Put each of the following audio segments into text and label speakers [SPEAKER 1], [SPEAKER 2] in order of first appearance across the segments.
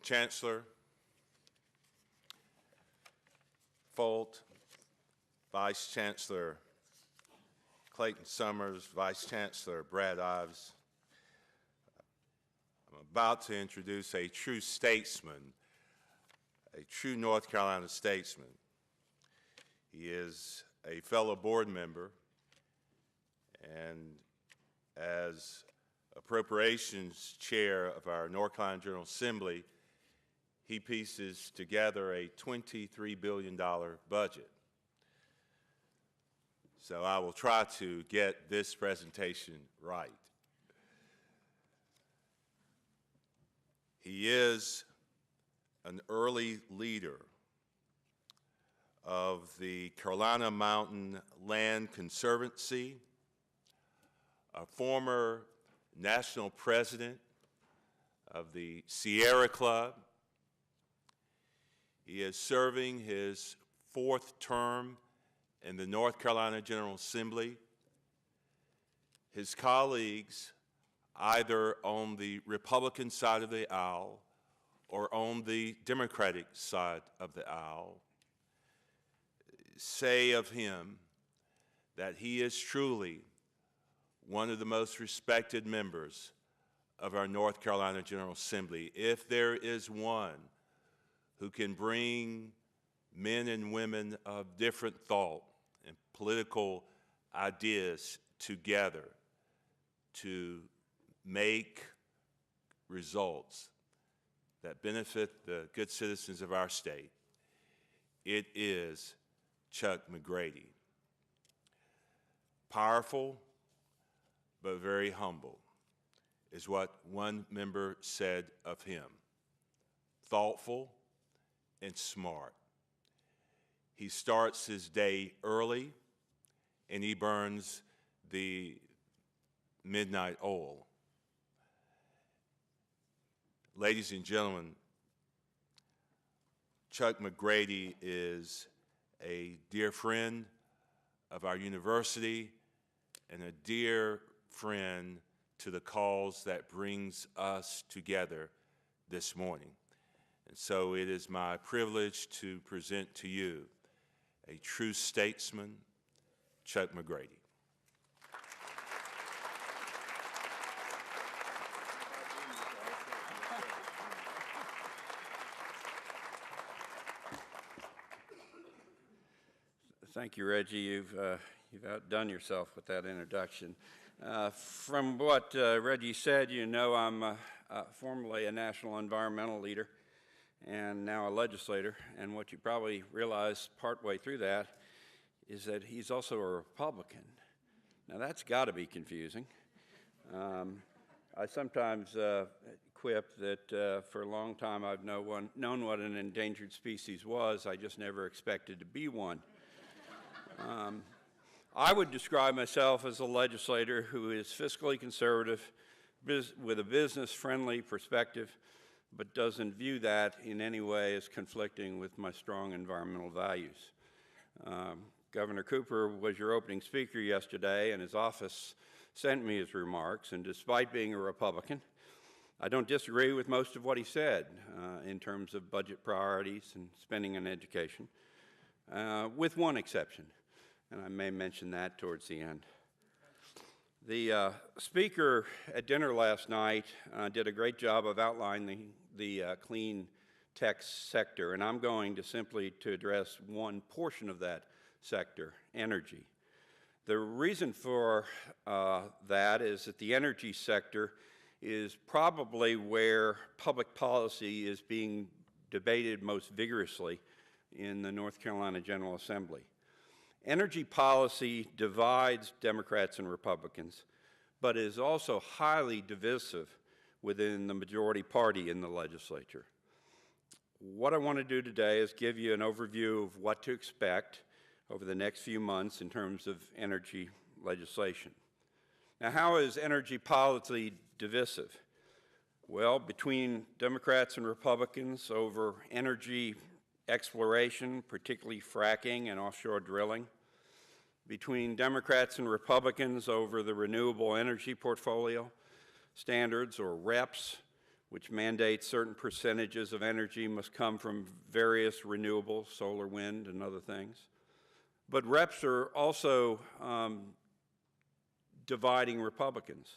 [SPEAKER 1] Chancellor Folt, Vice Chancellor Clayton Summers, Vice Chancellor Brad Ives, I'm about to introduce a true statesman, a true North Carolina statesman. He is a fellow board member, and as Appropriations Chair of our North Carolina General Assembly, he pieces together a $23 billion budget. So I will try to get this presentation right. He is an early leader of the Carolina Mountain Land Conservancy, a former national president of the Sierra Club. He is serving his 4th term in the North Carolina General Assembly. His colleagues, either on the Republican side of the aisle or on the Democratic side of the aisle, say of him that he is truly one of the most respected members of our North Carolina General Assembly. If there is one who can bring men and women of different thought and political ideas together to make results that benefit the good citizens of our state, it is Chuck McGrady. Powerful, but very humble, is what one member said of him. Thoughtful and smart. He starts his day early, and he burns the midnight oil. Ladies and gentlemen, Chuck McGrady is a dear friend of our university and a dear friend to the cause that brings us together this morning. And so it is my privilege to present to you a true statesman, Chuck McGrady.
[SPEAKER 2] Thank you, Reggie. You've outdone yourself with that introduction. From what Reggie said, you know I'm formerly a national environmental leader and now a legislator. And what you probably realize partway through that is that he's also a Republican. Now that's got to be confusing. I sometimes quip that for a long time I've known what an endangered species was. I just never expected to be one. I would describe myself as a legislator who is fiscally conservative with a business-friendly perspective, but doesn't view that in any way as conflicting with my strong environmental values. Governor Cooper was your opening speaker yesterday, and his office sent me his remarks, and despite being a Republican, I don't disagree with most of what he said in terms of budget priorities and spending on education, with one exception. And I may mention that towards the end. The speaker at dinner last night did a great job of outlining the clean tech sector, and I'm going to simply address one portion of that sector, energy. The reason for that is that the energy sector is probably where public policy is being debated most vigorously in the North Carolina General Assembly. Energy policy divides Democrats and Republicans, but is also highly divisive within the majority party in the legislature. What I want to do today is give you an overview of what to expect over the next few months in terms of energy legislation. Now, how is energy policy divisive? Well, between Democrats and Republicans over energy exploration, particularly fracking and offshore drilling, between Democrats and Republicans over the renewable energy portfolio standards, or REPS, which mandates certain percentages of energy must come from various renewables, solar, wind, and other things. But reps are also dividing Republicans.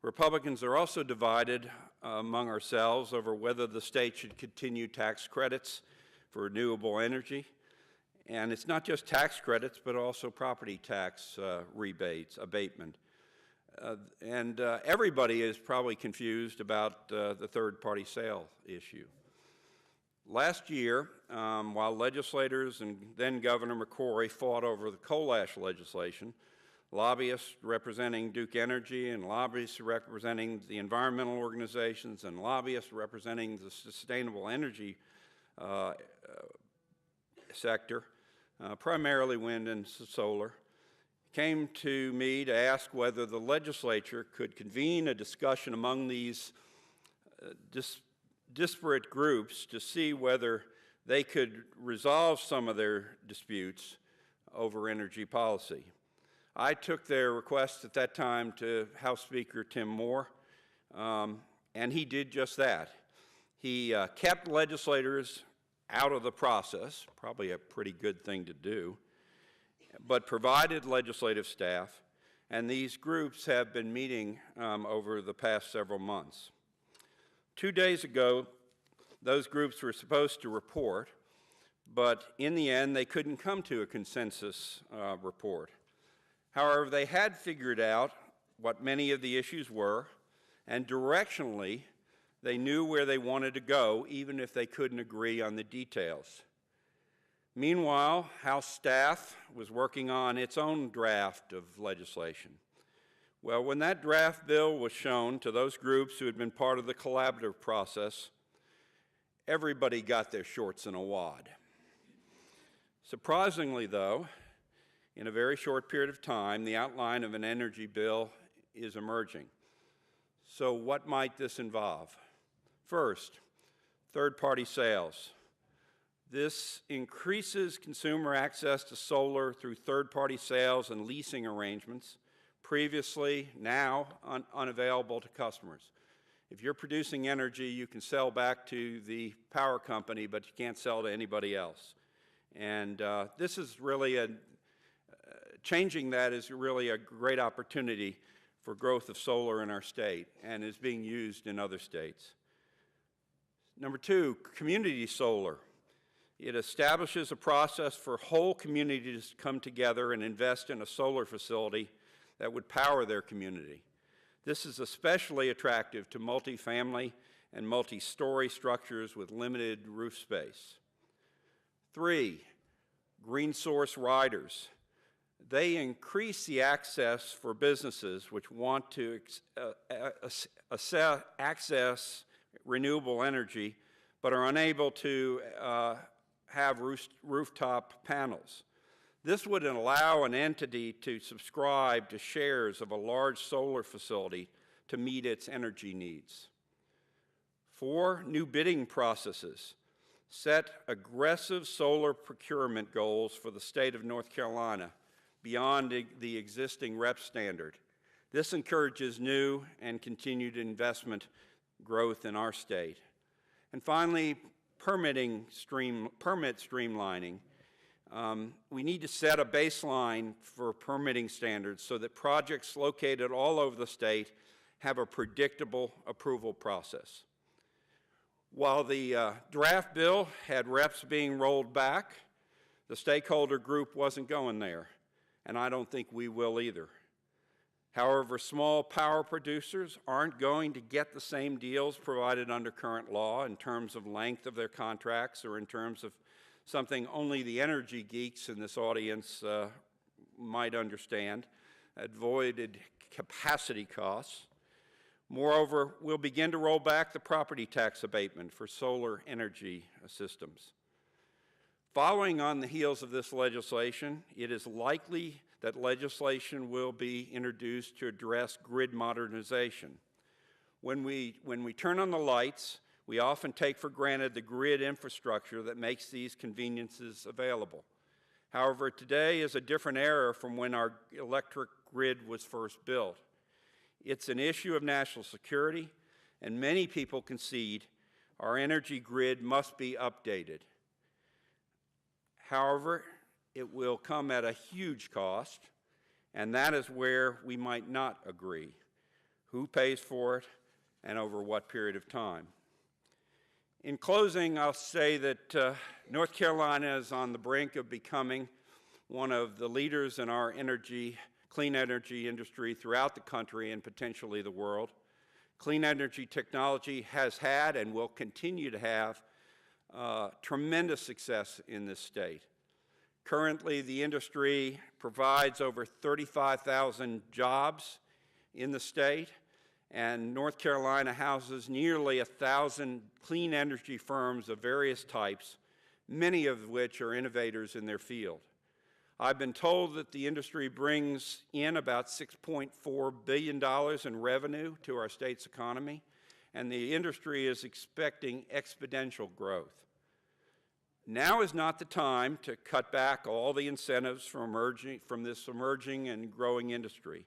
[SPEAKER 2] Republicans are also divided among ourselves over whether the state should continue tax credits for renewable energy. And it's not just tax credits, but also property tax rebates, abatement. Everybody is probably confused about the third-party sale issue. Last year, while legislators and then Governor McCrory fought over the coal ash legislation, lobbyists representing Duke Energy and lobbyists representing the environmental organizations and lobbyists representing the sustainable energy sector, primarily wind and solar, came to me to ask whether the legislature could convene a discussion among these disparate groups to see whether they could resolve some of their disputes over energy policy. I took their request at that time to House Speaker Tim Moore, and he did just that. He kept legislators out of the process, probably a pretty good thing to do, but provided legislative staff, and these groups have been meeting over the past several months. 2 days ago, those groups were supposed to report, but in the end, they couldn't come to a consensus report. However, they had figured out what many of the issues were, and directionally, they knew where they wanted to go, even if they couldn't agree on the details. Meanwhile, House staff was working on its own draft of legislation. Well, when that draft bill was shown to those groups who had been part of the collaborative process, everybody got their shorts in a wad. Surprisingly, though, in a very short period of time, the outline of an energy bill is emerging. So what might this involve? First, third-party sales. This increases consumer access to solar through third-party sales and leasing arrangements, previously, now, unavailable to customers. If you're producing energy, you can sell back to the power company, but you can't sell to anybody else. And this is really changing that is really a great opportunity for growth of solar in our state and is being used in other states. Number two, community solar. It establishes a process for whole communities to come together and invest in a solar facility that would power their community. This is especially attractive to multifamily and multi-story structures with limited roof space. Three, green source riders. They increase the access for businesses which want to access renewable energy but are unable to have rooftop panels. This would allow an entity to subscribe to shares of a large solar facility to meet its energy needs. 4, new bidding processes. Set aggressive solar procurement goals for the state of North Carolina beyond the existing REP standard. This encourages new and continued investment growth in our state. And finally, permit streamlining. We need to set a baseline for permitting standards so that projects located all over the state have a predictable approval process. While the draft bill had reps being rolled back, the stakeholder group wasn't going there, and I don't think we will either. However, small power producers aren't going to get the same deals provided under current law in terms of length of their contracts or in terms of something only the energy geeks in this audience might understand, avoided capacity costs. Moreover, we'll begin to roll back the property tax abatement for solar energy systems. Following on the heels of this legislation, it is likely that legislation will be introduced to address grid modernization. When we turn on the lights, we often take for granted the grid infrastructure that makes these conveniences available. However, today is a different era from when our electric grid was first built. It's an issue of national security, and many people concede our energy grid must be updated. However, it will come at a huge cost, and that is where we might not agree. Who pays for it, and over what period of time? In closing, I'll say that North Carolina is on the brink of becoming one of the leaders in our clean energy industry throughout the country and potentially the world. Clean energy technology has had and will continue to have tremendous success in this state. Currently, the industry provides over 35,000 jobs in the state, and North Carolina houses nearly 1,000 clean energy firms of various types, many of which are innovators in their field. I've been told that the industry brings in about $6.4 billion in revenue to our state's economy, and the industry is expecting exponential growth. Now is not the time to cut back all the incentives from this emerging and growing industry.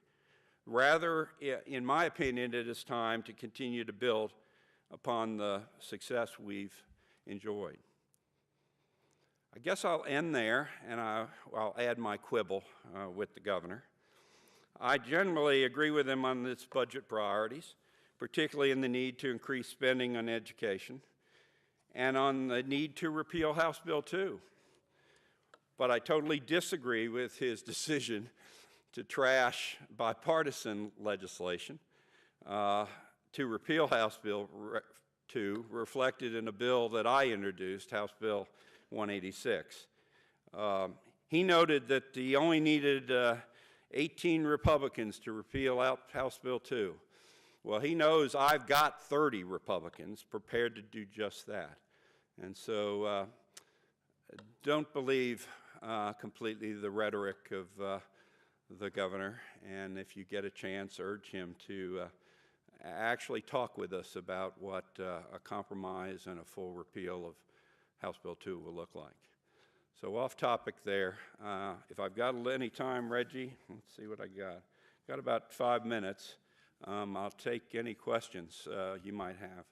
[SPEAKER 2] Rather, in my opinion, it is time to continue to build upon the success we've enjoyed. I guess I'll end there, and I'll add my quibble with the governor. I generally agree with him on its budget priorities, particularly in the need to increase spending on education and on the need to repeal House Bill 2. But I totally disagree with his decision to trash bipartisan legislation to repeal House Bill 2, reflected in a bill that I introduced, House Bill 186. He noted that he only needed 18 Republicans to repeal House Bill 2. Well, he knows I've got 30 Republicans prepared to do just that. And so don't believe completely the rhetoric of the governor, and if you get a chance, urge him to actually talk with us about what a compromise and a full repeal of House Bill 2 will look like. So off topic there. If I've got any time, Reggie, let's see what I got. Got about 5 minutes. I'll take any questions you might have.